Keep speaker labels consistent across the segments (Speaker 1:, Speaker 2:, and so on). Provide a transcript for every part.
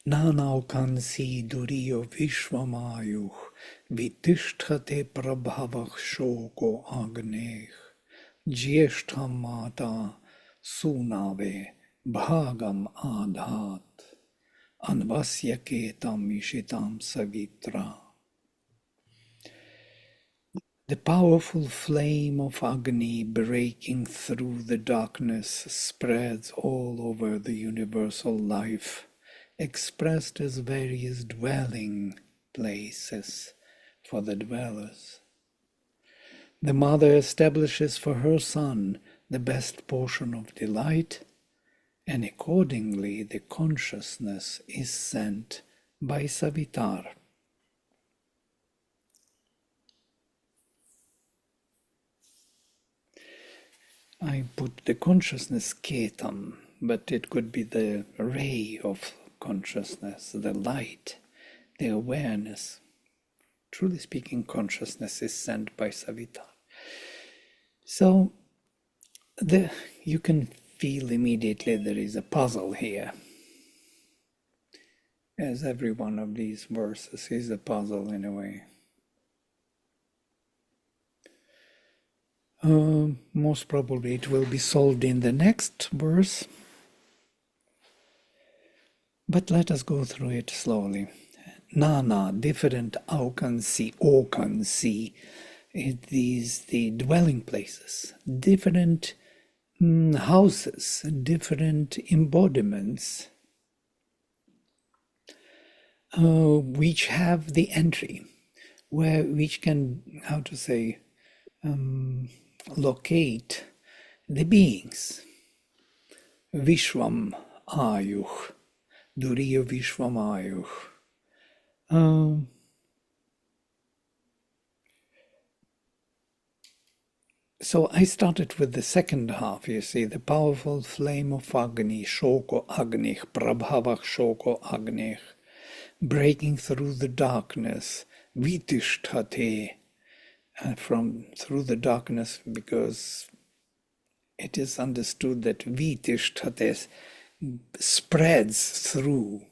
Speaker 1: Nanaukansi duriyo vishvamayuh vitisthate prabhavah shoko agneh jyeshtham mata sunave bhagam adhat anvasya ketam ishitam savitra. The powerful flame of Agni breaking through the darkness spreads all over the universal life, expressed as various dwelling places for the dwellers. The mother establishes for her son the best portion of delight, and accordingly the consciousness is sent by Savitar. I put the consciousness ketam, but it could be the ray of consciousness, the light, the awareness. Truly speaking, consciousness is sent by Savitar. So you can feel immediately there is a puzzle here. As every one of these verses is a puzzle in a way. Most probably it will be solved in the next verse. But let us go through it slowly. Nana, different okansi, it is the dwelling places, different houses, different embodiments, which have the entry, which can, locate the beings. Vishvam Ayuh, Duriya Vishvam Ayuh. So I started with the second half, you see, the powerful flame of Agni, Shoko Agnih, Prabhavah Shoko Agnih, breaking through the darkness, Vitishthate, through the darkness, because it is understood that Vitishthate spreads through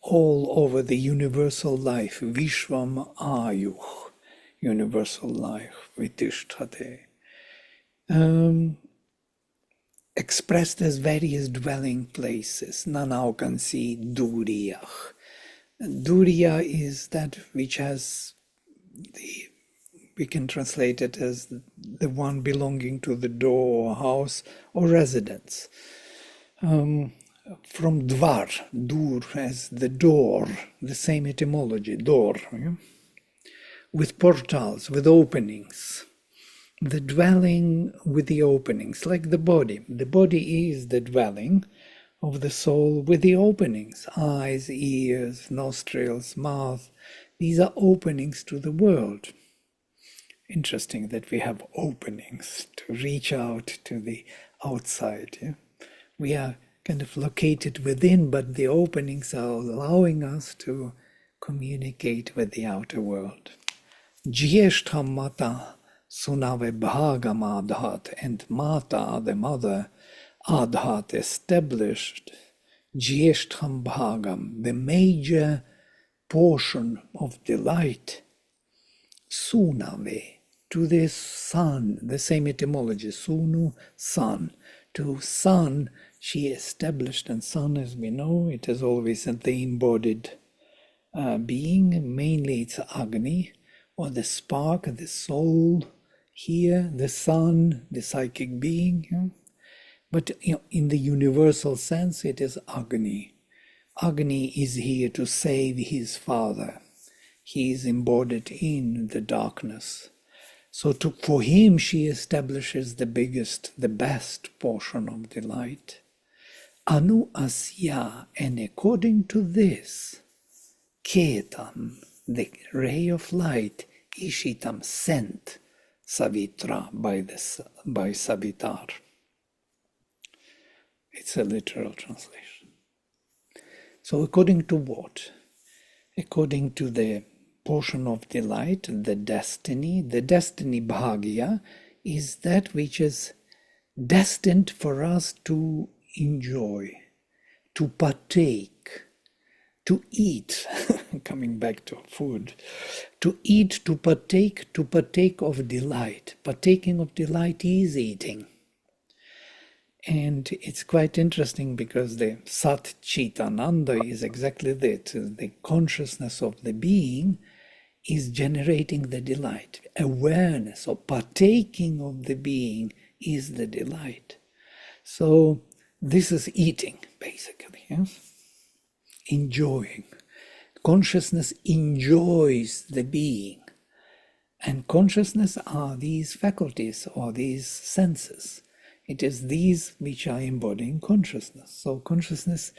Speaker 1: all over the universal life, Vishvam Ayuh, universal life, Vitishthate, expressed as various dwelling places. Nanaukansi Duriyah. Duriya is that which has we can translate it as the one belonging to the door or house or residence. From dvar, dur, as the door, the same etymology, door, with portals, with openings. The dwelling with the openings, like the body. The body is the dwelling of the soul with the openings, eyes, ears, nostrils, mouth. These are openings to the world. Interesting that we have openings to reach out to the outside. Yeah? We are kind of located within, but the openings are allowing us to communicate with the outer world. Jyeshtham mata sunave bhagam adhat, and mata, the mother, adhat, established Jyeshtham bhagam, the major portion of delight, sunave, to the sun, the same etymology, sunu, sun. To sun, she established, and sun, as we know, it is always the embodied being. Mainly it's Agni, or the spark, the soul. Here, the sun, the psychic being. But in the universal sense, it is Agni. Agni is here to save his father. He is embodied in the darkness. So for him, she establishes the biggest, the best portion of delight. Anu asya, and according to this, ketam, the ray of light, ishitam, sent, Savitra, by Savitar. It's a literal translation. So according to what? According to the portion of delight, the destiny bhagya, is that which is destined for us to enjoy, to partake, to eat, coming back to food, to eat, to partake of delight. Partaking of delight is eating. And it's quite interesting because the Sat Chit Ananda is exactly that. The consciousness of the being is generating the delight. Awareness or partaking of the being is the delight. So this is eating, basically, yes? Enjoying. Consciousness enjoys the being. And consciousness are these faculties or these senses. It is these which are embodying consciousness. So consciousness,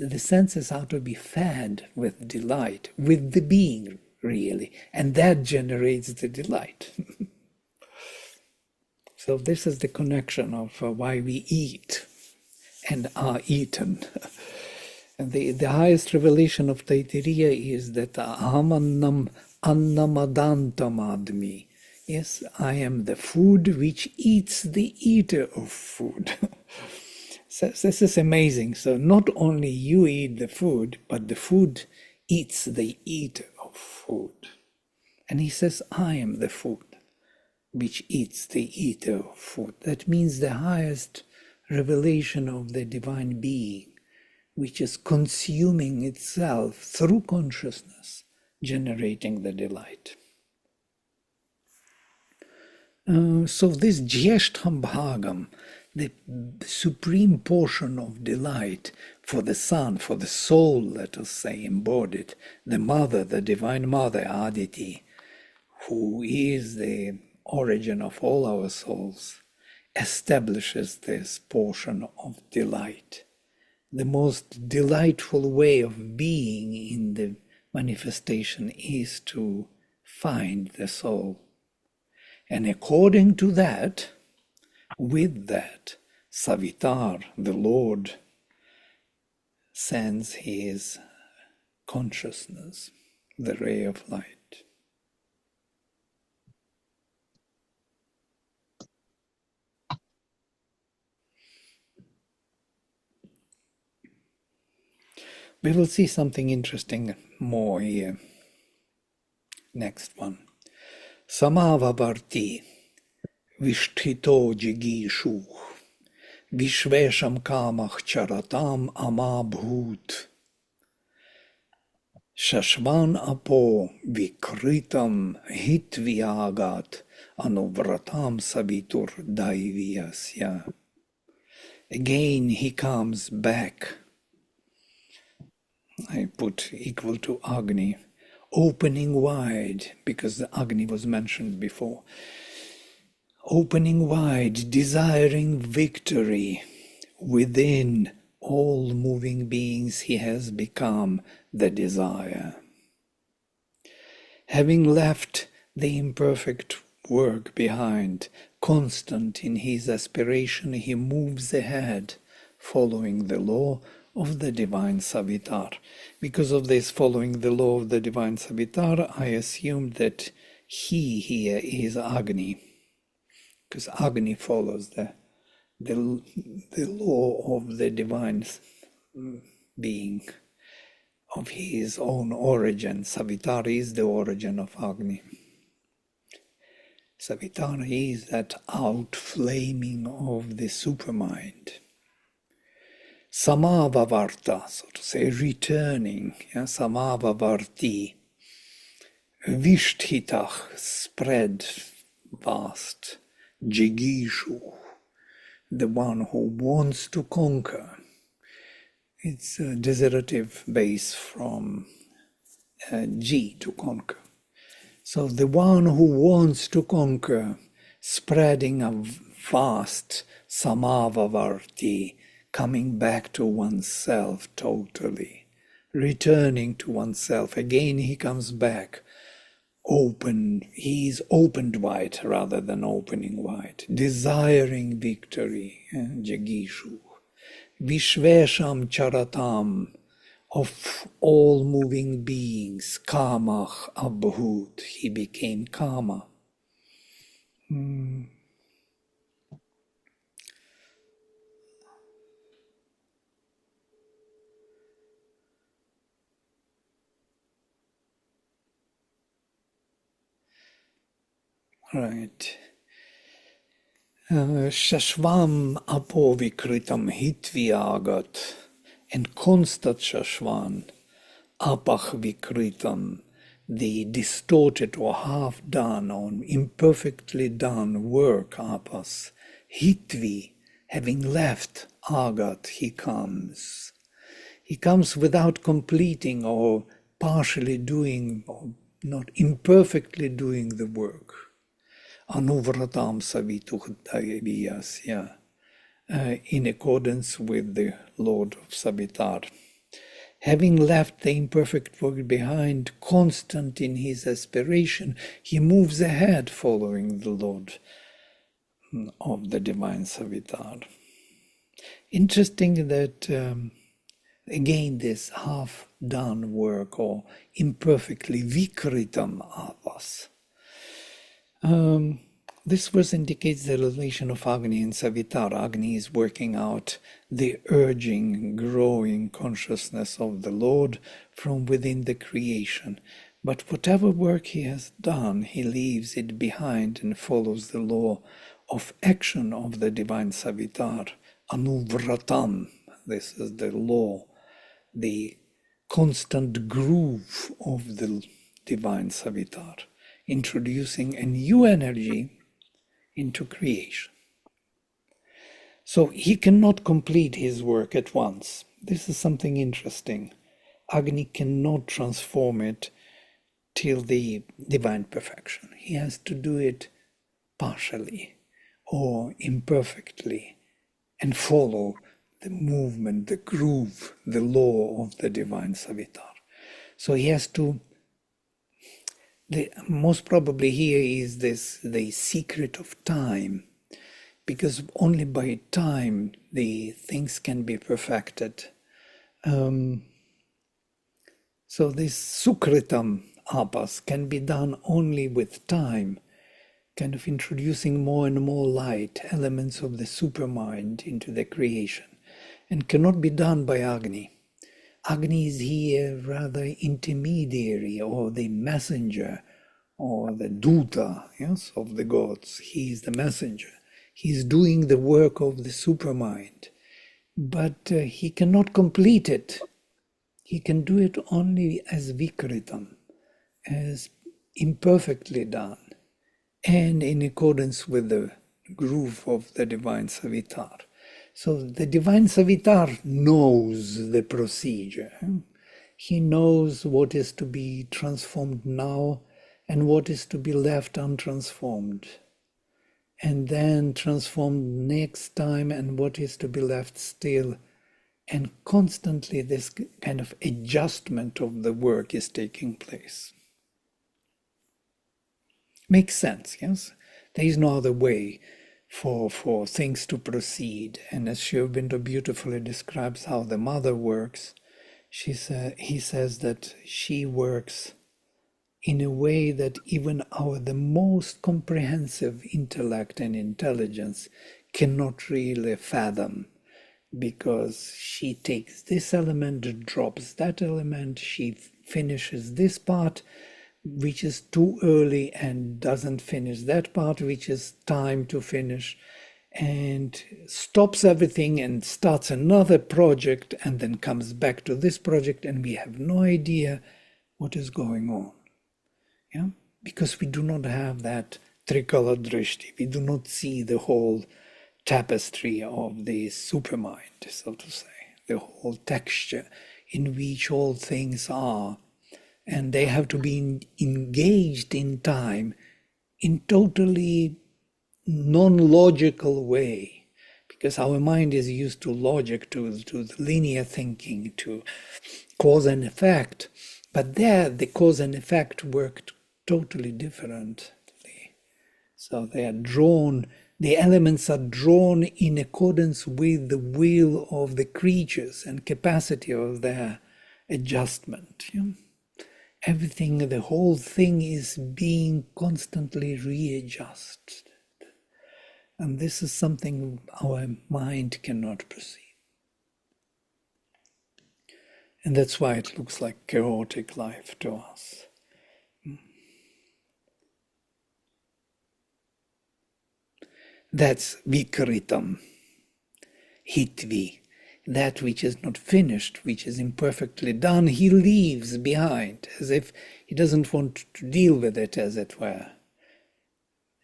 Speaker 1: the senses are to be fed with delight, with the being, really. And that generates the delight. So this is the connection of why we eat and are eaten. And the highest revelation of Taittiriya is that Aham Annamadantam Admi. Yes, I am the food which eats the eater of food. So this is amazing. So not only you eat the food, but the food eats the eater of food. And he says, I am the food which eats the eater of food. That means the highest revelation of the divine being, which is consuming itself through consciousness, generating the delight. So this Jyeshtham Bhagam, the supreme portion of delight for the son, for the soul, let us say, embodied, the mother, the divine mother, Aditi, who is the origin of all our souls, establishes this portion of delight. The most delightful way of being in the manifestation is to find the soul. And according to that, with that, Savitar, the Lord, sends his consciousness, the ray of light. We will see something interesting more here. Next one. Samavavarti Vishthito Jigishu Vishvesham Kamach Charatam Amabhut Shashvan Apo Vikritam Hitviagat Anuvratam Savitur Daiviyasya. Again he comes back. I put equal to Agni, opening wide, because the Agni was mentioned before. Opening wide, desiring victory. Within all moving beings he has become the desire. Having left the imperfect work behind, constant in his aspiration, he moves ahead, following the law of the divine Savitar. Because of this following the law of the divine Savitar, I assumed that he here is Agni, because Agni follows the law of the divine being, of his own origin. Savitar is the origin of Agni. Savitar is that outflaming of the supermind. Samavavarta, so to say, returning, yeah? Samavavarti. Vishtitach, spread, vast. Jigishu, the one who wants to conquer. It's a desiderative base from G, to conquer. So the one who wants to conquer, spreading a vast samavavarti, coming back to oneself totally, returning to oneself. Again he comes back, open, he's opened wide rather than opening wide, desiring victory, Jagishu. Vishvesham charatam, of all moving beings, kamach abhut, he became kama. Right. Shashvam apo vikritam hitviagat, and constat shashvan apach vikritam, the distorted or half done or imperfectly done work apas, hitvi, having left agat, he comes. He comes without completing or partially doing or not imperfectly doing the work. Anuvratam savituh dayaviyasya, in accordance with the Lord of Savitar. Having left the imperfect work behind, constant in his aspiration, he moves ahead following the Lord of the divine Savitar. Interesting that again this half-done work or imperfectly vikritam avas. This verse indicates the relation of Agni and Savitar. Agni is working out the urging, growing consciousness of the Lord from within the creation. But whatever work he has done, he leaves it behind and follows the law of action of the divine Savitar. Anuvratam, this is the law, the constant groove of the divine Savitar, introducing a new energy into creation. So he cannot complete his work at once. This is something interesting. Agni cannot transform it till the divine perfection. He has to do it partially or imperfectly and follow the movement, the groove, the law of the divine Savitar. So he has to, most probably here is this the secret of time, because only by time the things can be perfected. So this sukritam apas can be done only with time, kind of introducing more and more light, elements of the supermind into the creation, and cannot be done by Agni. Agni is here rather intermediary or the messenger or the duta, yes, of the gods. He is the messenger. He is doing the work of the supermind, but he cannot complete it. He can do it only as vikritam, as imperfectly done, and in accordance with the groove of the divine Savitar. So the divine Savitar knows the procedure. He knows what is to be transformed now and what is to be left untransformed, and then transformed next time, and what is to be left still. And constantly this kind of adjustment of the work is taking place. Makes sense, yes? There is no other way for things to proceed. And as Sri Aurobindo beautifully describes how the mother works, he says that she works in a way that even the most comprehensive intellect and intelligence cannot really fathom, because she takes this element, drops that element, she finishes this part which is too early and doesn't finish that part which is time to finish, and stops everything and starts another project and then comes back to this project, and we have no idea what is going on. Yeah, because we do not have that trikala drishti. We do not see the whole tapestry of the supermind, so to say, the whole texture in which all things are, and they have to be engaged in time in totally non-logical way, because our mind is used to logic, to the linear thinking, to cause and effect, but there the cause and effect worked totally differently. So they are drawn, the elements are drawn in accordance with the will of the creatures and capacity of their adjustment. Everything, the whole thing is being constantly readjusted. And this is something our mind cannot perceive. And that's why it looks like chaotic life to us. That's vikritam, hitvi. That which is not finished, which is imperfectly done, he leaves behind, as if he doesn't want to deal with it, as it were,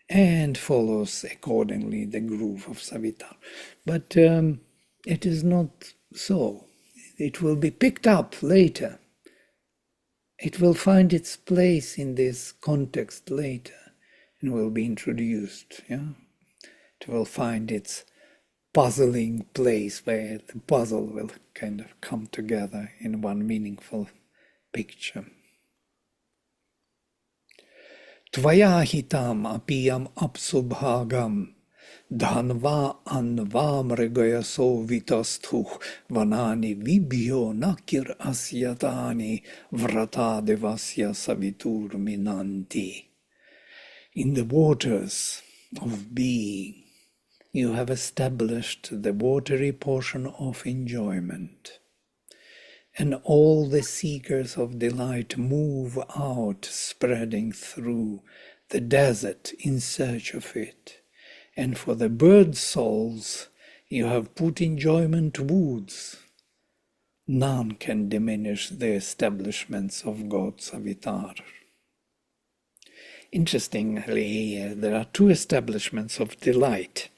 Speaker 1: and follows accordingly the groove of Savitar. But it is not so. It will be picked up later. It will find its place in this context later and will be introduced. Yeah? It will find its puzzling place where the puzzle will kind of come together in one meaningful picture. Tvaya hitam apiyam apsubhagam dhanva anva mrigayaso vitasthuh vanani vibhyo nakir asyatani vrata devasya savitur minanti. In the waters of being, you have established the watery portion of enjoyment. And all the seekers of delight move out, spreading through the desert in search of it. And for the bird souls, you have put enjoyment woods. None can diminish the establishments of God Savitar. Interestingly, there are two establishments of delight.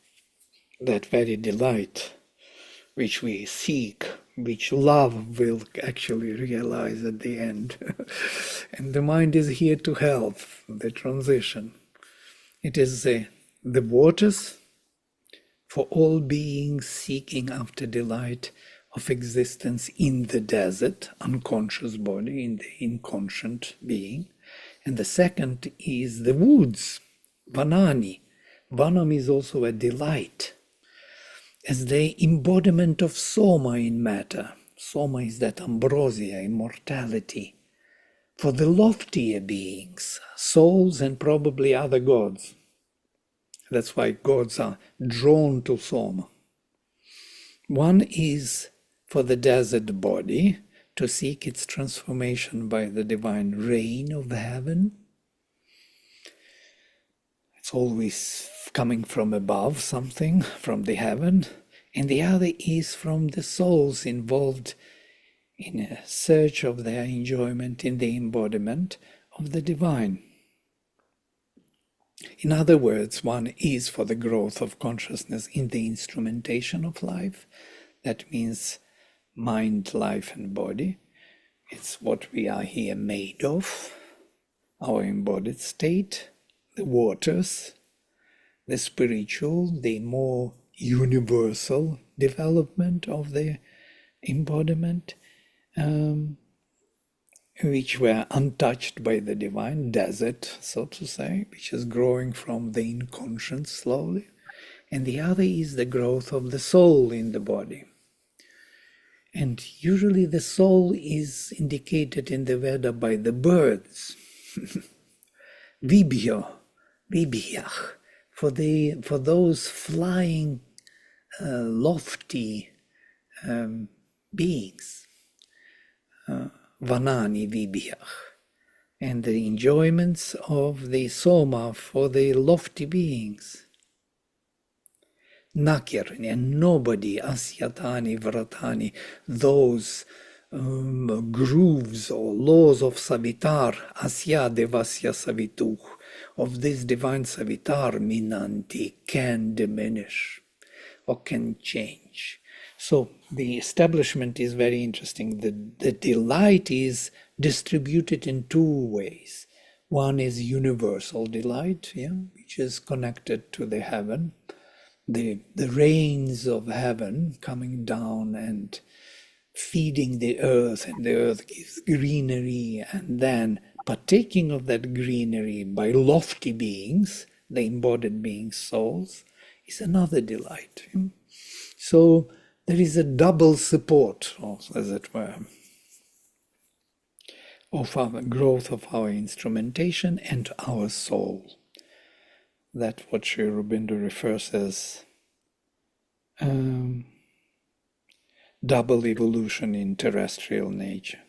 Speaker 1: That very delight which we seek, which love will actually realize at the end. And the mind is here to help the transition. It is the waters for all beings seeking after delight of existence in the desert, unconscious body, in the inconscient being. And the second is the woods, vanani. Vanam is also a delight, as the embodiment of soma in matter. Soma is that ambrosia, immortality, for the loftier beings, souls and probably other gods. That's why gods are drawn to soma. One is for the desert body, to seek its transformation by the divine rain of heaven. It's always coming from above, something from the heaven. And the other is from the souls involved in a search of their enjoyment in the embodiment of the divine. In other words, one is for the growth of consciousness in the instrumentation of life. That means mind, life, and body. It's what we are here made of, our embodied state, the waters, the spiritual, the more universal development of the embodiment, which were untouched by the divine desert, so to say, which is growing from the inconscious slowly. And the other is the growth of the soul in the body. And usually the soul is indicated in the Veda by the birds. Vibhyo, vibhyach, for those flying, lofty beings. Vanani vibhyach. And the enjoyments of the soma for the lofty beings. Nakir, and nobody, asyatani, vratani, those grooves or laws of Savitar, asya devasya savituh, of this divine Savitar, minanti, can diminish or can change. So the establishment is very interesting. The delight is distributed in two ways. One is universal delight, which is connected to the heaven. The rains of heaven coming down and feeding the earth, and the earth gives greenery, and then partaking of that greenery by lofty beings, the embodied beings' souls, is another delight. So there is a double support, as it were, of our growth of our instrumentation and our soul. That's what Sri Aurobindo refers as double evolution in terrestrial nature.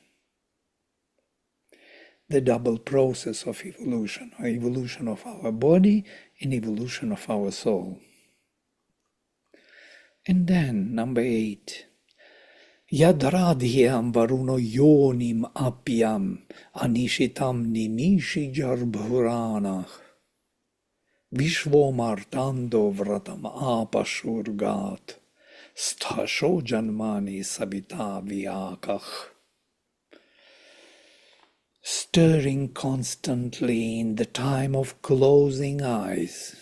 Speaker 1: The double process of evolution, or evolution of our body and evolution of our soul. And then, number 8. Yadradhyam varuno yonim apyam anishitam nimishi jarbhuranah vishvomartando vratam apashurgat sthasho janmani savita vyakach. Stirring constantly in the time of closing eyes,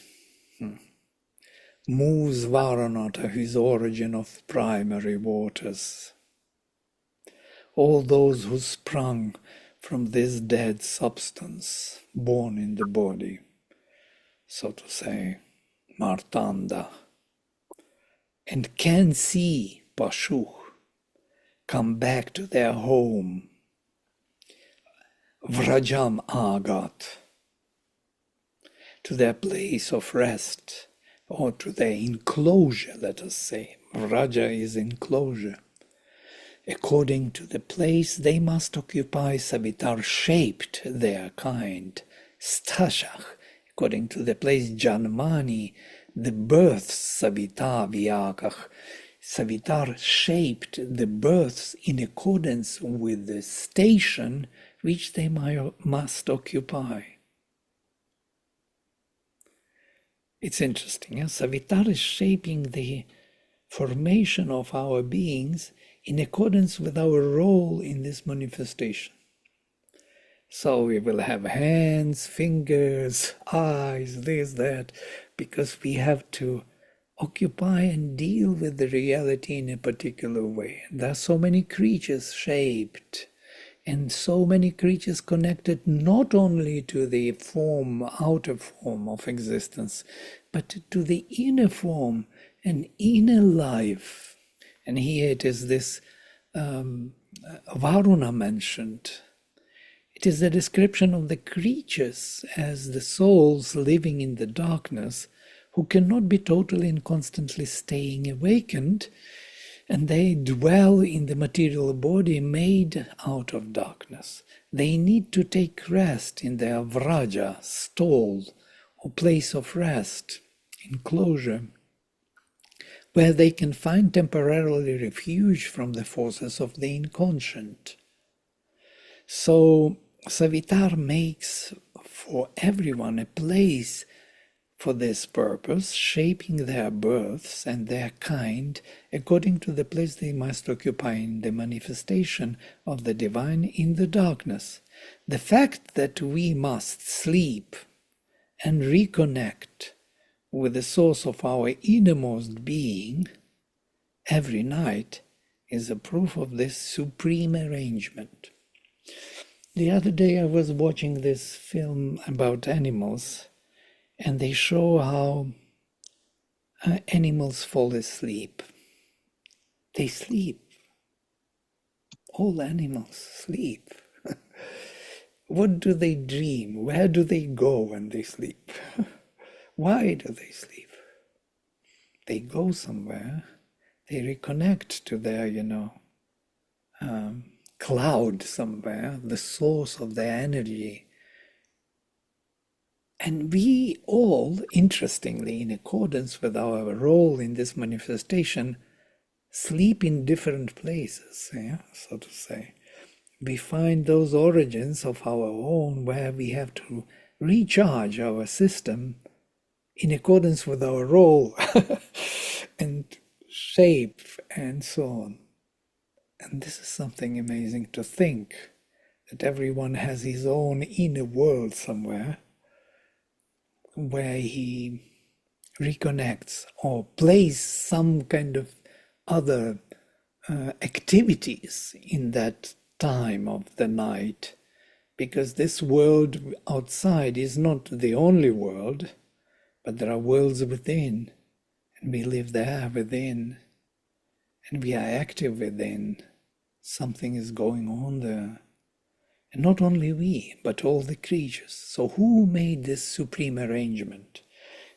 Speaker 1: moves Varuna to his origin of primary waters. All those who sprung from this dead substance, born in the body, so to say, Martanda, and can see Pashu come back to their home, Vrajam Agat, to their place of rest, or to their enclosure, let us say. Vraja is enclosure. According to the place they must occupy, Savitar shaped their kind. Stashach, according to the place, Janmani, the births, Savita Vyakach. Savitar shaped the births in accordance with the station which they must occupy. It's interesting. Savitar is shaping the formation of our beings in accordance with our role in this manifestation. So we will have hands, fingers, eyes, this, that, because we have to occupy and deal with the reality in a particular way. And there are so many creatures shaped, and so many creatures connected not only to the form, outer form of existence, but to the inner form and inner life. And here it is this Varuna mentioned. It is the description of the creatures as the souls living in the darkness who cannot be totally and constantly staying awakened, and they dwell in the material body made out of darkness. They need to take rest in their vraja, stall, or place of rest, enclosure, where they can find temporarily refuge from the forces of the inconscient. So Savitar makes for everyone a place for this purpose, shaping their births and their kind according to the place they must occupy in the manifestation of the divine in the darkness. The fact that we must sleep and reconnect with the source of our innermost being every night is a proof of this supreme arrangement. The other day I was watching this film about animals, and they show how animals fall asleep. They sleep. All animals sleep. What do they dream? Where do they go when they sleep? Why do they sleep? They go somewhere. They reconnect to their, cloud somewhere, the source of their energy. And we all, interestingly, in accordance with our role in this manifestation, sleep in different places, so to say. We find those origins of our own where we have to recharge our system in accordance with our role and shape and so on. And this is something amazing to think, that everyone has his own inner world somewhere where he reconnects or plays some kind of other activities in that time of the night, because this world outside is not the only world, but there are worlds within, and we live there within, and we are active within. Something is going on there. And not only we, but all the creatures. So who made this supreme arrangement?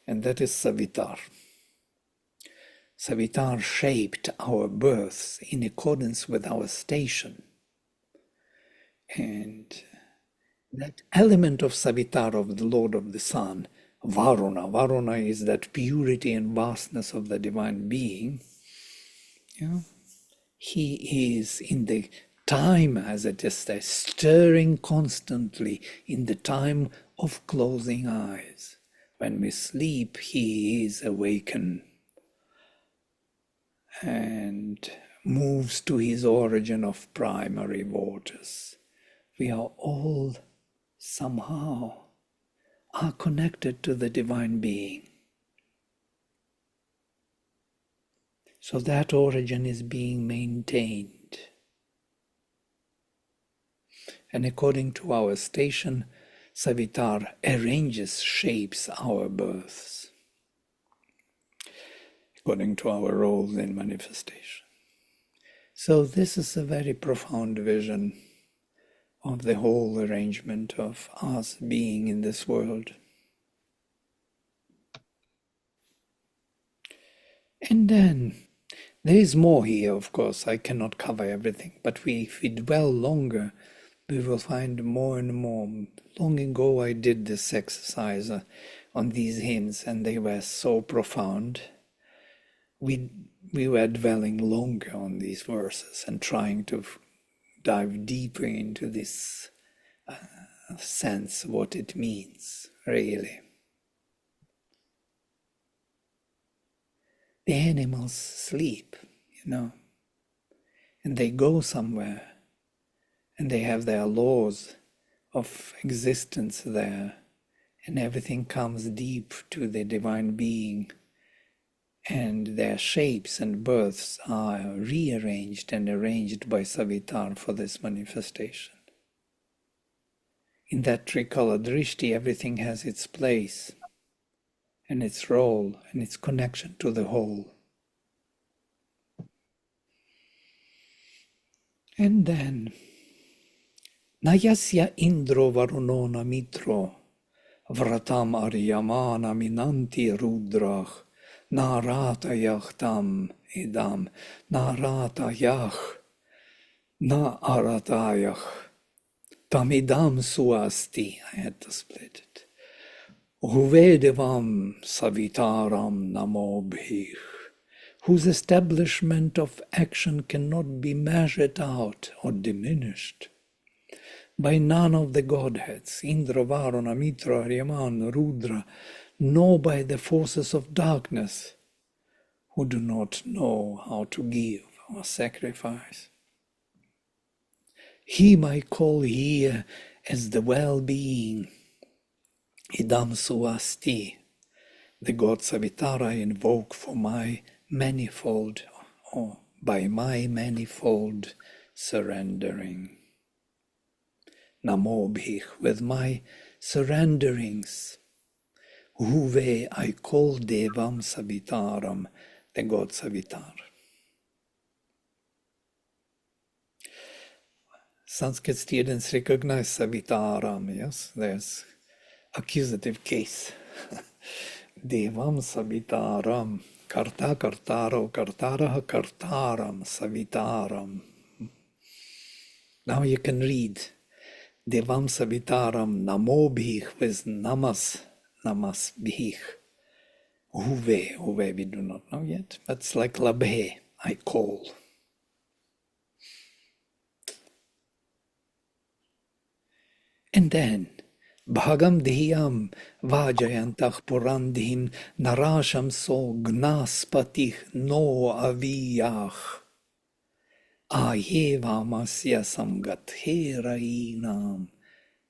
Speaker 1: And that is Savitar. Savitar shaped our births in accordance with our station. And that element of Savitar, of the Lord of the Sun, Varuna. Varuna is that purity and vastness of the divine being. You know? He is in the time, as it is said, stirring constantly in the time of closing eyes. When we sleep, he is awakened and moves to his origin of primary waters. We are all somehow are connected to the divine being. So that origin is being maintained. And according to our station, Savitar arranges, shapes our births, according to our roles in manifestation. So this is a very profound vision of the whole arrangement of us being in this world. And then there is more here, of course. I cannot cover everything, but if we dwell longer, we will find more and more. Long ago I did this exercise on these hymns, and they were so profound. We were dwelling longer on these verses and trying to dive deeper into this sense, what it means, really. The animals sleep, and they go somewhere, and they have their laws of existence there, and everything comes deep to the divine being, and their shapes and births are rearranged and arranged by Savitar for this manifestation. In that tricolor drishti, everything has its place and its role and its connection to the whole. And then Nayasya Indro Varunona Mitro Vratam Aryamana Minanti Rudrach Naratayach Tam Idam Naratayach Na Aratayach Tamidam Suasti. I had to split it. Huvedevam Savitaram Namobhich, whose establishment of action cannot be measured out or diminished by none of the Godheads, Indra, Varuna, Mitra, Aryaman, Rudra, nor by the forces of darkness, who do not know how to give or sacrifice. Him I call here as the well-being, Idam Suasti, the god Savitar I invoke for my manifold, or by my manifold surrendering. Namobhich, with my surrenderings. Huve, I call Devam Savitaram, the god Savitar. Sanskrit students recognize Savitaram, yes? There's accusative case. Devam Savitaram, Karta Kartaro, Kartaraha Kartaram, Savitaram. Now you can read Devam Savitaram Namobhich with Namas Bhich. Huve we do not know yet, but it's like Labhe, I call. And then Bhagam Dhyam Vajayantach Purandhin Narasham So Gnaspatich No Aviyach Ayevamasya Samgatherainam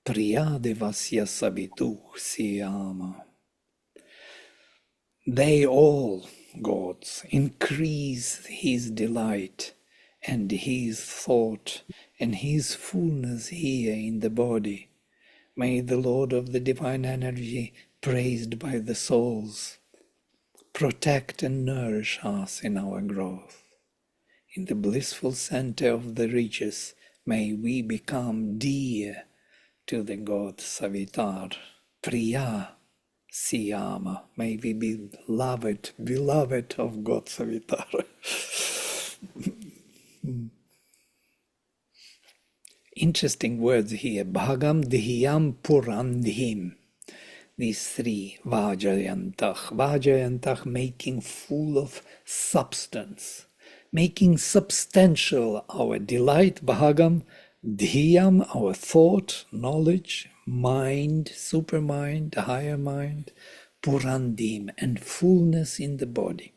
Speaker 1: Priyadevasya Sabituch Siyama. They all, gods, increase his delight and his thought and his fullness here in the body. May the Lord of the divine energy, praised by the souls, protect and nourish us in our growth. In the blissful center of the riches, may we become dear to the god Savitar. Priya Siyama, may we be beloved of god Savitar. Interesting words here. Bhagam Dhyam Purandhim. These three. Vajayantach. Vajayantach, making full of substance. making substantial our delight, bhagam, dhyam, our thought, knowledge, mind, supermind, higher mind, purandim, and fullness in the body.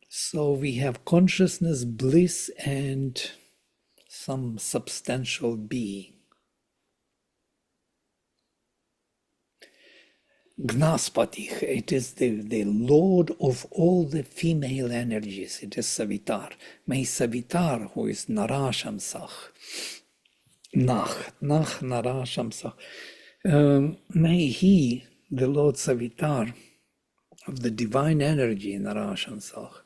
Speaker 1: So we have consciousness, bliss, and some substantial being. Gnaspatich, it is the lord of all the female energies. It is Savitar. May Savitar, who is Narashamsach, Nach Narashamsach, may he, the Lord Savitar, of the divine energy Narashamsach,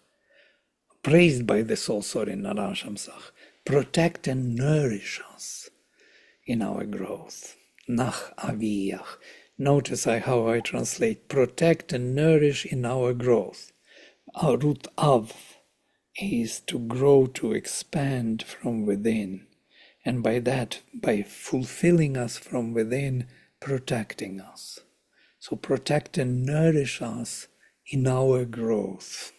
Speaker 1: praised by the soul sorry Narashamsach, protect and nourish us in our growth. Nach aviyach. Notice how I translate protect and nourish in our growth. Our root av is to grow, to expand from within. And by that, by fulfilling us from within, protecting us. So protect and nourish us in our growth.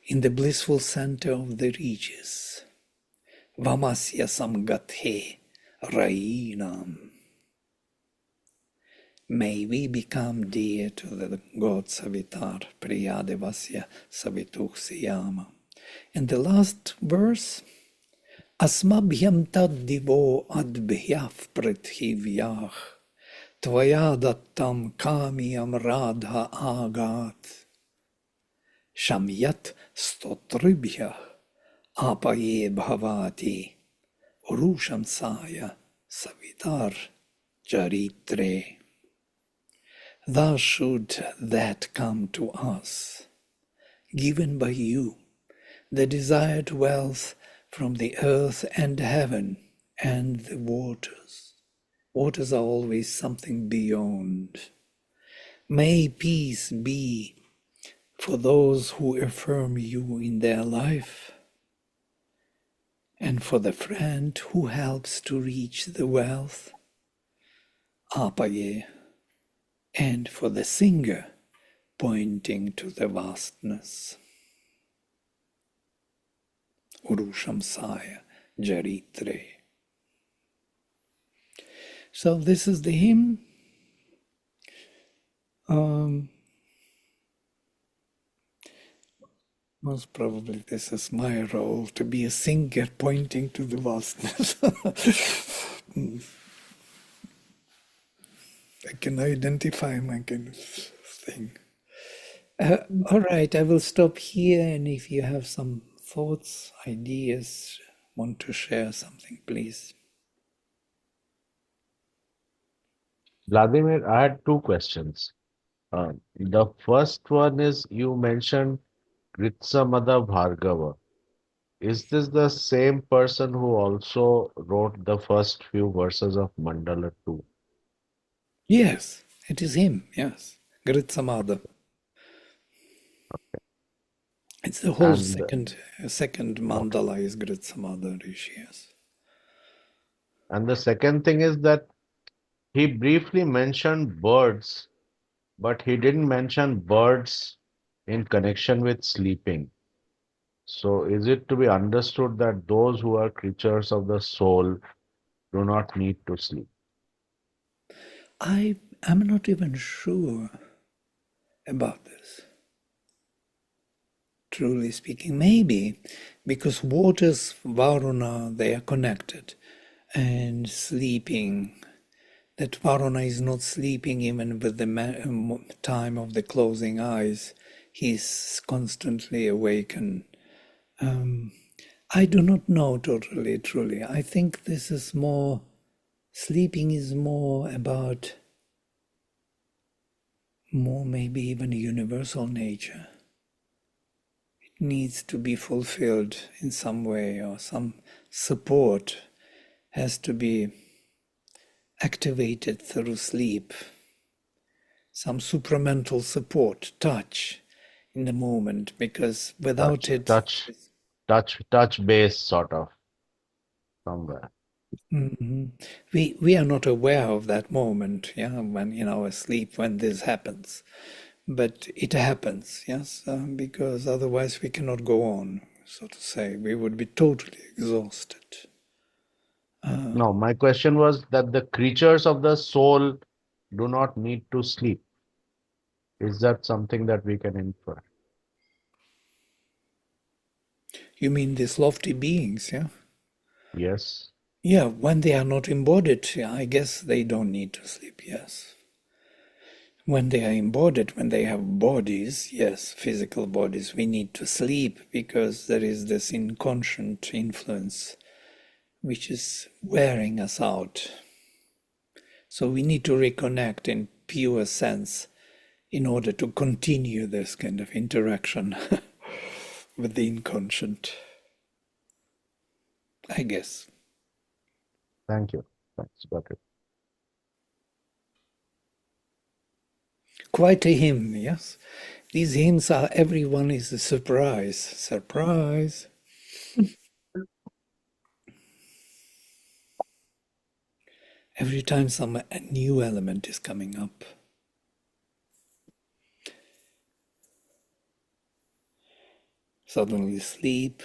Speaker 1: In the blissful center of the Regis, Vamasya Samgathe Rainam. May we become dear to the God Savitar, Priyadevasya Savituksiyama. And the last verse, Asmabhyam taddivo adbhyaf prithivyaх, Tvaya dattam kamiyam radha agat, Shamyat stotribhyah apaye bhavati, Urusham saya Savitar charitre. Thus should that come to us, given by you, the desired wealth from the earth and heaven and the waters. Waters are always something beyond. May peace be for those who affirm you in their life, and for the friend who helps to reach the wealth, apaye, and for the singer pointing to the vastness. Urusham Saya Jaritre. So this is the hymn. Most probably this is my role, to be a singer pointing to the vastness. I can identify my kind of thing. All right, I will stop here, and if you have some thoughts, ideas, want to share something, please.
Speaker 2: Vladimir, I had two questions. The first one is you mentioned Gritsamada Bhargava. Is this the same person who also wrote the first few verses of Mandala 2?
Speaker 1: Yes, it is him, yes. Gritsamada. It's the whole
Speaker 2: And
Speaker 1: second
Speaker 2: okay.
Speaker 1: mandala is Gritsamada Rishi, yes.
Speaker 2: And the second thing is that he briefly mentioned birds, but he didn't mention birds in connection with sleeping. So is it to be understood that those who are creatures of the soul do not need to sleep?
Speaker 1: I am not even sure about this, truly speaking. Maybe because waters, Varuna, they are connected, and sleeping, that Varuna is not sleeping even with the time of the closing eyes. He's constantly awakened. I do not know totally, truly. I think this is more, sleeping is more about, more maybe even universal nature. It needs to be fulfilled in some way, or some support has to be activated through sleep. Some supramental support, touch in the moment, because without
Speaker 2: Touch,
Speaker 1: it,
Speaker 2: touch, touch base sort of somewhere.
Speaker 1: Mhm. We are not aware of that moment, yeah, when in our sleep when this happens, but it happens, yes, because otherwise we cannot go on, so to say. We would be totally exhausted.
Speaker 2: No, my question was that the creatures of the soul do not need to sleep. Is that something that we can infer?
Speaker 1: You mean these lofty beings, yeah?
Speaker 2: Yes.
Speaker 1: Yeah, when they are not embodied, yeah, I guess they don't need to sleep, yes. When they are embodied, when they have bodies, yes, physical bodies, we need to sleep because there is this inconscient influence which is wearing us out. So we need to reconnect in pure sense in order to continue this kind of interaction with the inconscient, I guess.
Speaker 2: Thank you. Thanks. Got it.
Speaker 1: Quite a hymn, yes? These hymns are everyone is a surprise. Surprise. Every time a new element is coming up. Suddenly sleep.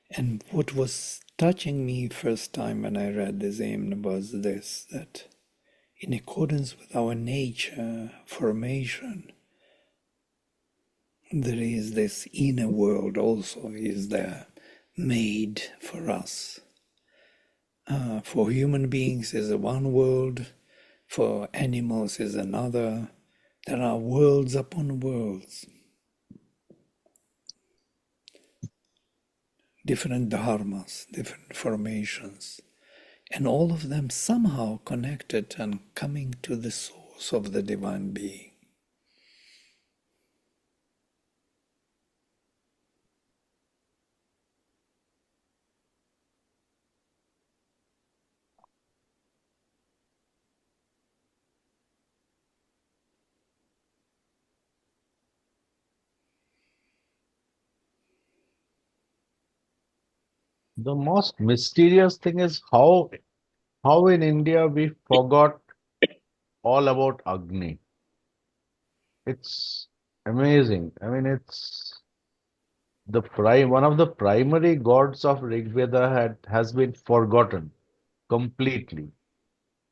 Speaker 1: And what was touching me first time when I read this hymn was this, that in accordance with our nature formation, there is this inner world also is there made for us. For human beings is a one world, for animals is another. There are worlds upon worlds, different dharmas, different formations, and all of them somehow connected and coming to the source of the divine being.
Speaker 2: The most mysterious thing is how in India we forgot all about Agni. It's amazing. I mean, it's one of the primary gods of Rigveda has been forgotten completely.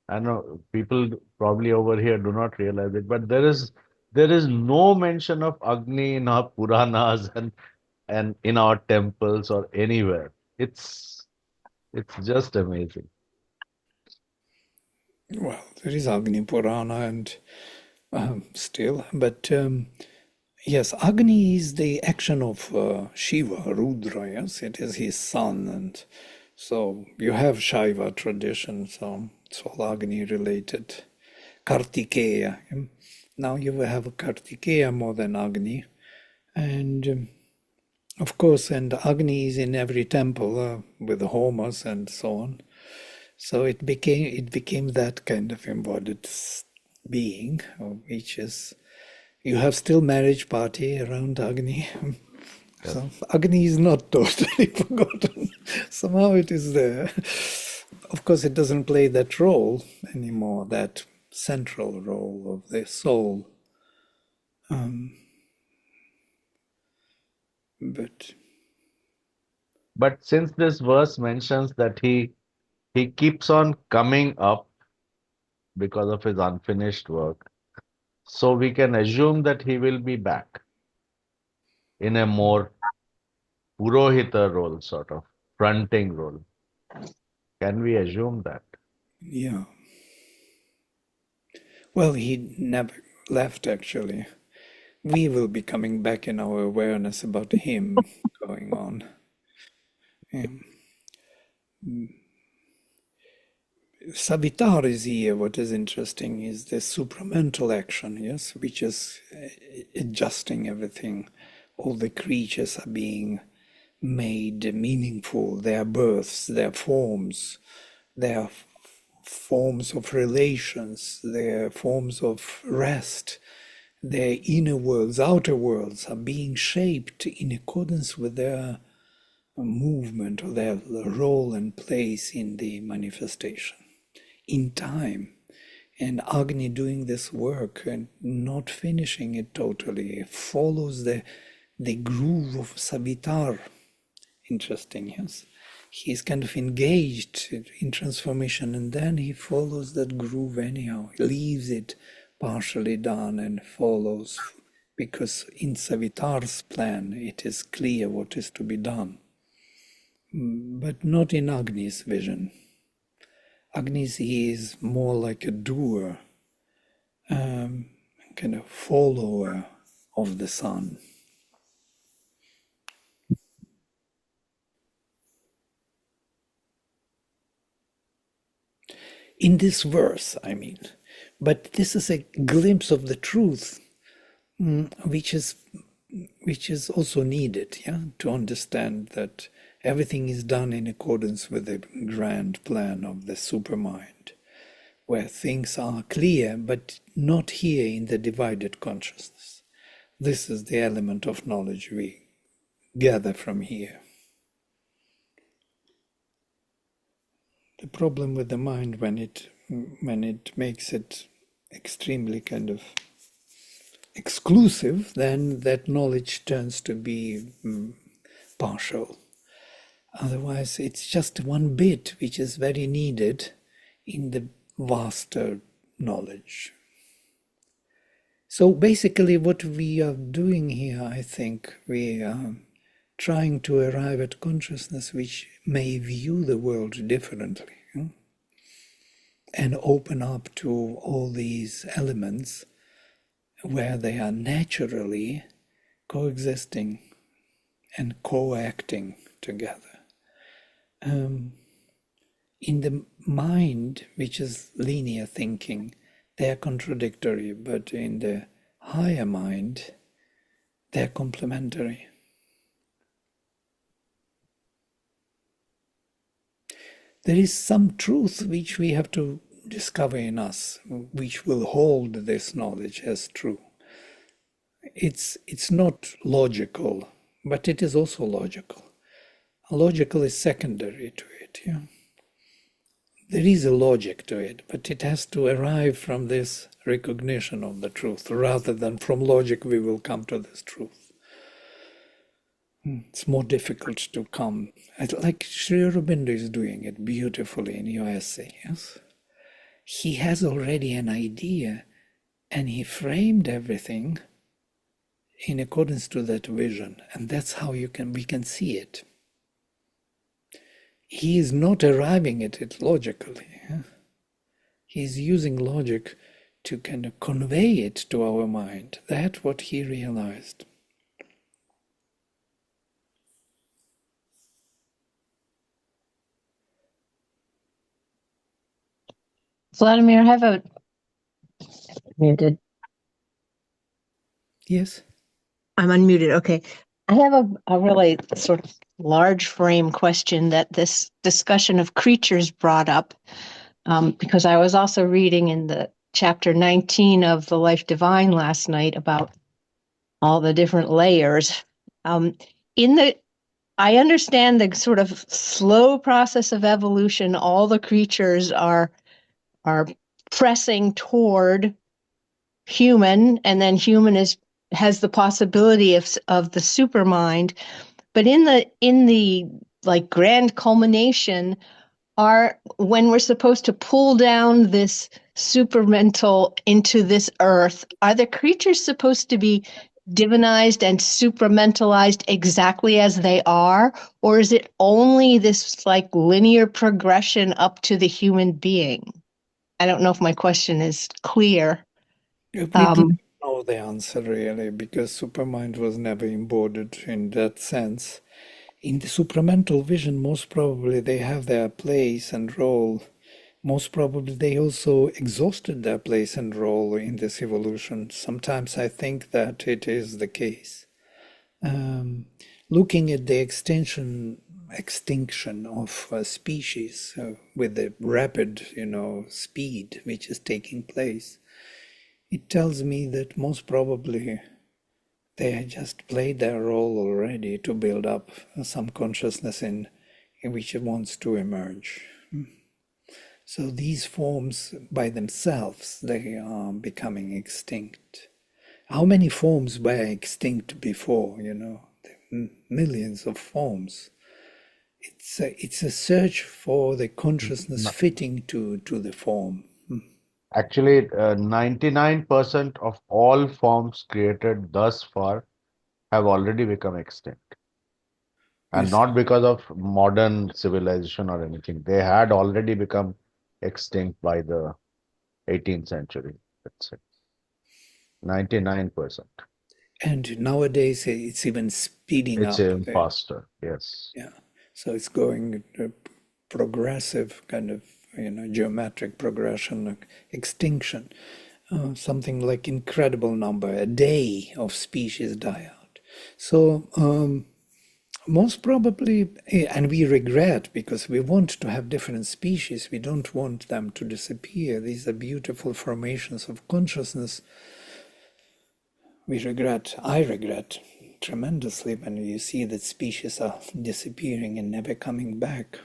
Speaker 2: I know people probably over here do not realize it, but there is no mention of Agni in our Puranas and in our temples or anywhere. It's just amazing.
Speaker 1: Well, there is Agni Purana and still, but yes, Agni is the action of Shiva, Rudra, yes, it is his son, and so you have Shaiva tradition, so it's all Agni related. Kartikeya. Now you will have Kartikeya more than Agni, and of course, and Agni is in every temple with the homas and so on. So it became that kind of embodied being, which is you have still marriage party around Agni.
Speaker 2: Yes.
Speaker 1: So Agni is not totally forgotten. Somehow it is there. Of course, it doesn't play that role anymore, that central role of the soul. But
Speaker 2: But since this verse mentions that he keeps on coming up because of his unfinished work, so we can assume that he will be back in a more Purohita role, sort of fronting role. Can we assume that?
Speaker 1: yeah, well, he never left actually. We will be coming back in our awareness about him going on. Yeah. Savitar is here. What is interesting is the supramental action, yes, which is adjusting everything. All the creatures are being made meaningful, their births, their forms, their forms of relations, their forms of rest, their inner worlds, outer worlds are being shaped in accordance with their movement or their role and place in the manifestation in time. And Agni doing this work and not finishing it totally follows the groove of Savitar. Interesting, yes. He's kind of engaged in transformation and then he follows that groove anyhow. He leaves it partially done and follows because in Savitar's plan it is clear what is to be done. But not in Agni's vision. Agni's he is more like a doer, kind of follower of the sun. In this verse, I mean, but this is a glimpse of the truth, which is also needed, yeah, to understand that everything is done in accordance with the grand plan of the supermind, where things are clear, but not here in the divided consciousness. This is the element of knowledge we gather from here. The problem with the mind when it makes it extremely kind of exclusive, then that knowledge turns to be partial. Otherwise, it's just one bit which is very needed in the vaster knowledge. So basically what we are doing here, I think, we are trying to arrive at consciousness which may view the world differently, and open up to all these elements where they are naturally coexisting and co-acting together. In the mind, which is linear thinking, they are contradictory, but in the higher mind, they are complementary. There is some truth which we have to discover in us, which will hold this knowledge as true. It's not logical, but it is also logical. Logical is secondary to it. Yeah? There is a logic to it, but it has to arrive from this recognition of the truth, rather than from logic we will come to this truth. It's more difficult to come. Like Sri Aurobindo is doing it beautifully in your essay, yes? He has already an idea, and he framed everything in accordance to that vision, and that's how we can see it. He is not arriving at it logically. Yeah? He's using logic to kind of convey it to our mind. That's what he realized.
Speaker 3: Vladimir, I have a muted.
Speaker 1: Yes.
Speaker 3: I'm unmuted. Okay. I have a really sort of large frame question that this discussion of creatures brought up, because I was also reading in the chapter 19 of The Life Divine last night about all the different layers. I understand the sort of slow process of evolution. All the creatures are pressing toward human, and then human has the possibility of the supermind. But in the like grand culmination, are when we're supposed to pull down this supermental into this earth, are the creatures supposed to be divinized and supramentalized exactly as they are, or is it only this like linear progression up to the human being? I don't know if my question is clear.
Speaker 1: We don't know the answer really, because supermind was never embodied in that sense. In the supramental vision, most probably they have their place and role. Most probably they also exhausted their place and role in this evolution. Sometimes I think that it is the case. Looking at the extinction of species with the rapid, speed which is taking place, it tells me that most probably They just played their role already to build up some consciousness in which it wants to emerge. So these forms by themselves, they are becoming extinct. How many forms were extinct before, Millions of forms. It's a search for the consciousness
Speaker 2: No.
Speaker 1: fitting to the form.
Speaker 2: Actually, 99% of all forms created thus far have already become extinct. And
Speaker 1: Yes.
Speaker 2: not because of modern civilization or anything. They had already become extinct by the 18th century, let's say. 99%.
Speaker 1: And nowadays it's even speeding
Speaker 2: It's
Speaker 1: up.
Speaker 2: even faster, yes.
Speaker 1: Yeah. So it's going progressive kind of, geometric progression, extinction. Something like incredible number, a day of species die out. So most probably, and we regret because we want to have different species. We don't want them to disappear. These are beautiful formations of consciousness. I regret tremendously when you see that species are disappearing and never coming back.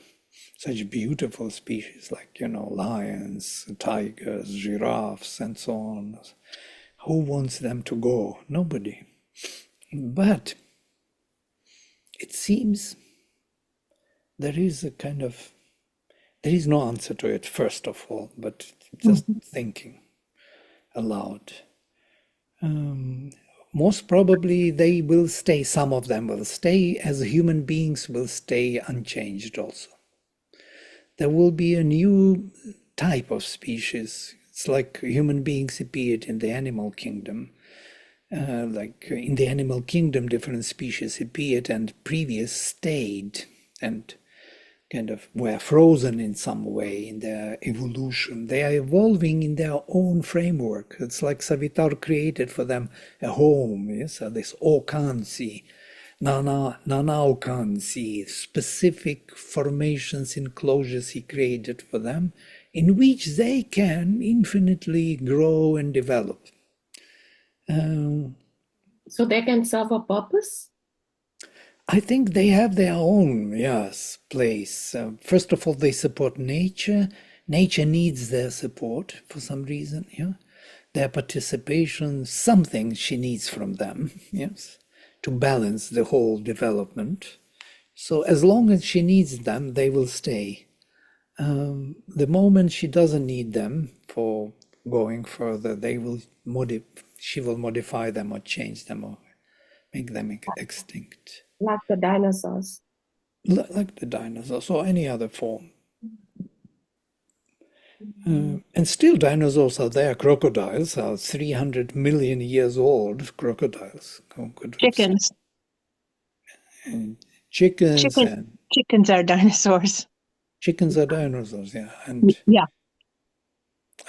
Speaker 1: Such beautiful species like, lions, tigers, giraffes, and so on. Who wants them to go? Nobody. But it seems there is there is no answer to it, first of all, but just thinking aloud. Most probably they will stay, some of them will stay, as human beings will stay unchanged also. There will be a new type of species. It's like human beings appeared in the animal kingdom. Like in the animal kingdom, different species appeared and previous stayed and kind of were frozen in some way in their evolution. They are evolving in their own framework. It's like Savitar created for them a home, yes, this Okansi, Nana Okansi, specific formations, enclosures he created for them, in which they can infinitely grow and develop.
Speaker 4: So they can serve a purpose?
Speaker 1: I think they have their own, yes, place. First of all, they support nature. Nature needs their support for some reason, yeah. Their participation, something she needs from them, yes, to balance the whole development. So as long as she needs them, they will stay. The moment she doesn't need them for going further, she will modify them or change them or make them extinct.
Speaker 4: Like the dinosaurs.
Speaker 1: Like the dinosaurs or any other form. And still dinosaurs are there. Crocodiles are 300 million years old. Crocodiles.
Speaker 3: Chickens.
Speaker 1: And chickens
Speaker 3: Chickens are dinosaurs.
Speaker 1: chickens are dinosaurs, yeah. And
Speaker 3: Yeah.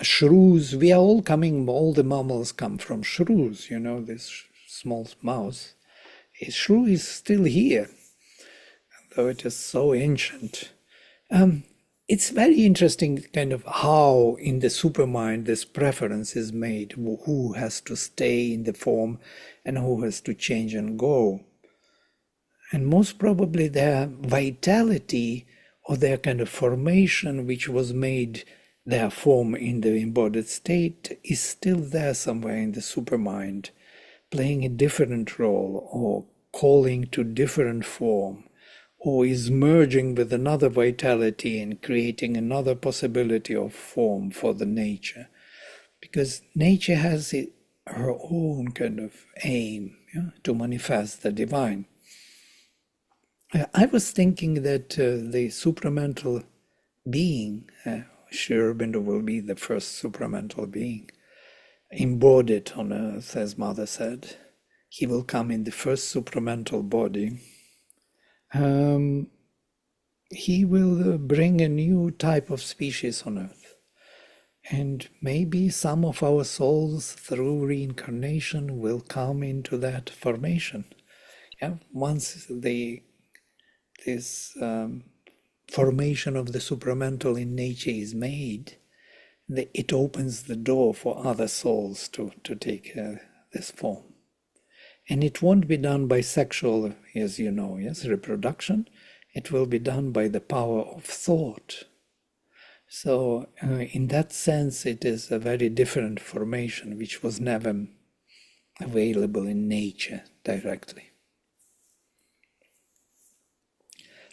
Speaker 1: shrews, we are all all the mammals come from shrews, this small mouse. A shrew is still here, though it is so ancient. It's very interesting kind of how in the supermind this preference is made, who has to stay in the form and who has to change and go. And most probably their vitality or their kind of formation, which was made their form in the embodied state, is still there somewhere in the supermind, playing a different role or calling to different form, or is merging with another vitality and creating another possibility of form for the nature. Because nature has her own kind of aim, to manifest the divine. I was thinking that the supramental being, Sri Aurobindo will be the first supramental being, embodied on earth, as Mother said. He will come in the first supramental body. He will bring a new type of species on earth. And maybe some of our souls through reincarnation will come into that formation. Yeah? Once this formation of the supramental in nature is made, it opens the door for other souls to take this form. And it won't be done by sexual, as you know, yes, reproduction. It will be done by the power of thought. So, in that sense, it is a very different formation which was never available in nature directly.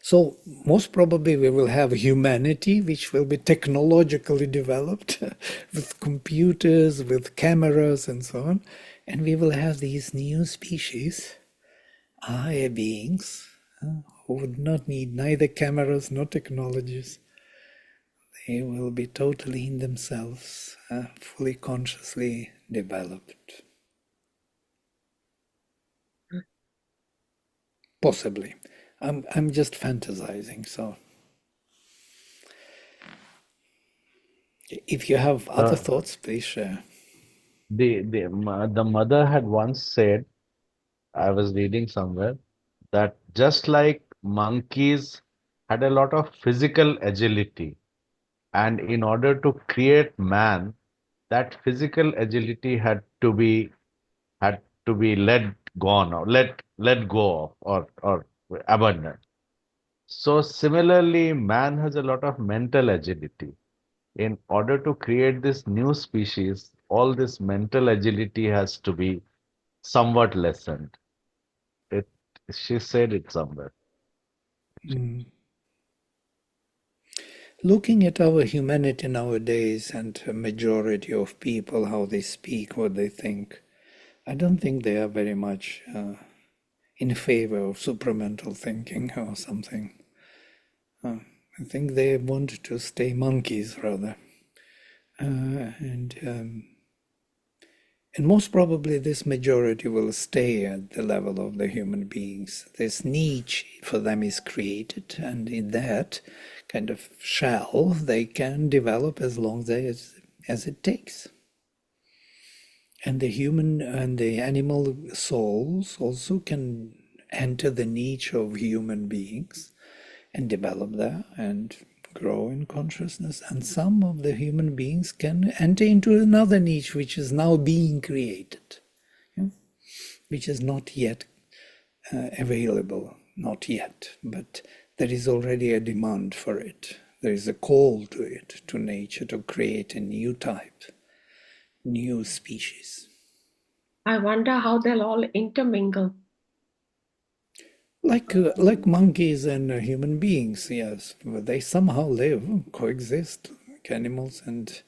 Speaker 1: So, most probably, we will have humanity which will be technologically developed with computers, with cameras, and so on. And we will have these new species, higher beings, who would not need neither cameras nor technologies. They will be totally in themselves, fully consciously developed. Possibly. I'm just fantasizing, so if you have other
Speaker 2: Uh,
Speaker 1: thoughts, please share.
Speaker 2: the mother had once said, I was reading somewhere, that just like monkeys had a lot of physical agility, and in order to create man, that physical agility had to be let gone or let go of or abandoned. So similarly, man has a lot of mental agility. In order to create this new species, all this mental agility has to be somewhat lessened. It, she said it somewhere.
Speaker 1: Mm. Looking at our humanity nowadays and a majority of people, how they speak, what they think, I don't think they are very much in favor of supramental thinking or something. I think they want to stay monkeys rather. And most probably this majority will stay at the level of the human beings. This niche for them is created, and in that kind of shell they can develop as long as it takes. And the human and the animal souls also can enter the niche of human beings and develop there and grow in consciousness. And some of the human beings can enter into another niche which is now being created, yeah? Which is not yet available, not yet, but there is already a demand for it. There is a call to it, to nature, to create a new type, new species.
Speaker 4: I wonder how they'll all intermingle.
Speaker 1: Like monkeys and human beings, yes, they somehow live, coexist, like animals and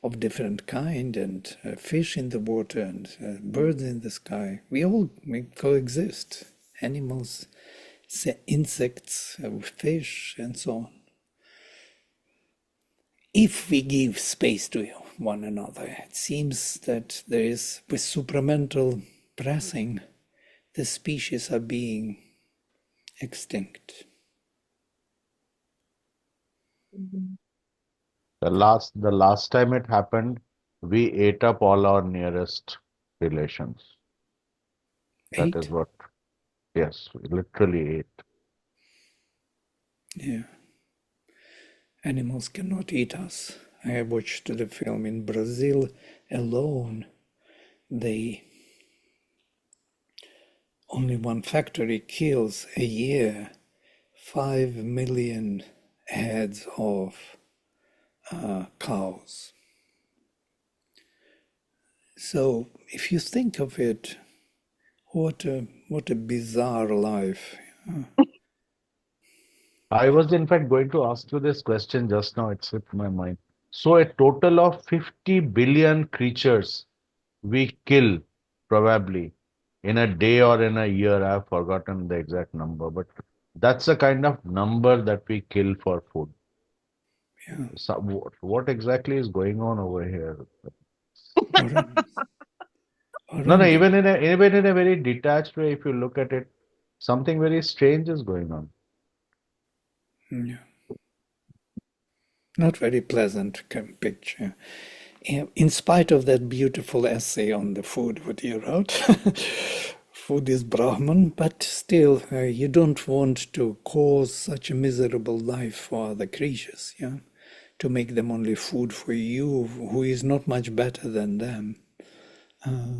Speaker 1: of different kind, and fish in the water and birds in the sky. We coexist. Animals, insects, fish, and so on. If we give space to one another, it seems that there is, with supramental pressing, the species are being extinct.
Speaker 4: Mhm.
Speaker 2: The last time it happened, we ate up all our nearest relations. That is
Speaker 1: Eight?
Speaker 2: what, yes, we literally ate.
Speaker 1: Yeah. Animals cannot eat us. I have watched the film in Brazil alone. They only one factory kills a year 5 million heads of cows. So if you think of it, what a bizarre life.
Speaker 2: I was in fact going to ask you this question just now, it slipped my mind. So a total of 50 billion creatures we kill probably in a day or in a year. I've forgotten the exact number, but that's the kind of number that we kill for food.
Speaker 1: Yeah.
Speaker 2: So what exactly is going on over here?
Speaker 1: Or,
Speaker 2: No, no,
Speaker 1: the,
Speaker 2: even in a very detached way, if you look at it, something very strange is going on.
Speaker 1: yeah, not very pleasant picture. In spite of that beautiful essay on the food what you wrote, food is Brahman, but still, you don't want to cause such a miserable life for other creatures, yeah? To make them only food for you, who is not much better than them.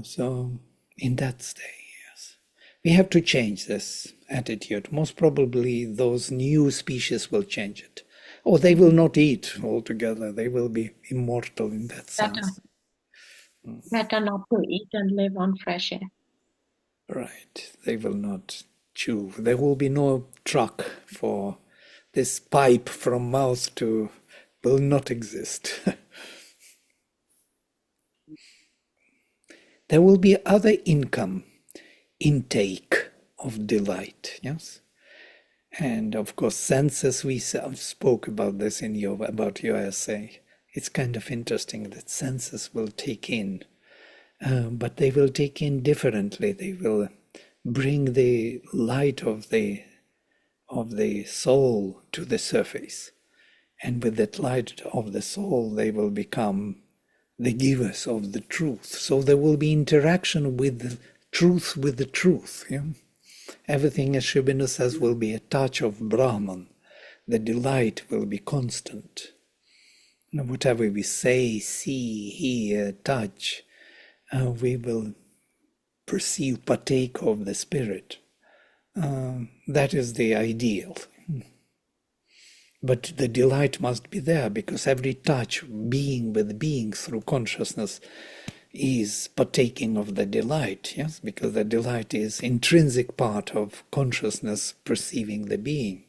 Speaker 1: So, in that state, yes. We have to change this attitude. Most probably those new species will change it. Or they will not eat altogether. They will be immortal in that
Speaker 4: Better,
Speaker 1: sense.
Speaker 4: better not to eat and live on fresh air.
Speaker 1: Right. They will not chew. There will be no truck for this pipe from mouth to will not exist. There will be other income intake of delight, yes? And of course, senses, we spoke about this in about your essay. It's kind of interesting that senses will take in, but they will take in differently. They will bring the light of the soul to the surface. And with that light of the soul, they will become the givers of the truth. So there will be interaction with the truth. Yeah? Everything, as Sri Aurobindo says, will be a touch of Brahman. The delight will be constant. Whatever we say, see, hear, touch, we will perceive, partake of the spirit. That is the ideal. But the delight must be there, because every touch, being with being through consciousness, is partaking of the delight, yes? Because the delight is intrinsic part of consciousness perceiving the being.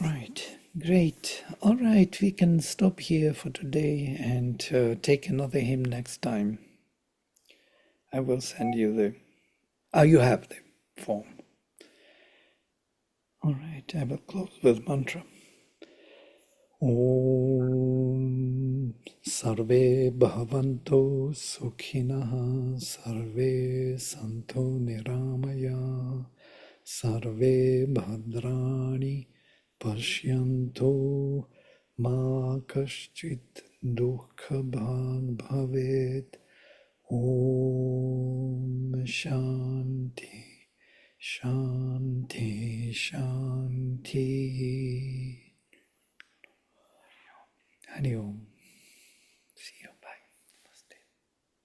Speaker 1: Right, great. All right, we can stop here for today and take another hymn next time. I will send you the... Oh, you have the form. All right, I will close with mantra. Om Sarve Bhavanto Sukhinaha Sarve Santo Niramaya Sarve Bhadrani Pashyanto Ma Kaschit Dukha Bhag Bhavet. Om Shanti Shanti Shanti. Hari Om.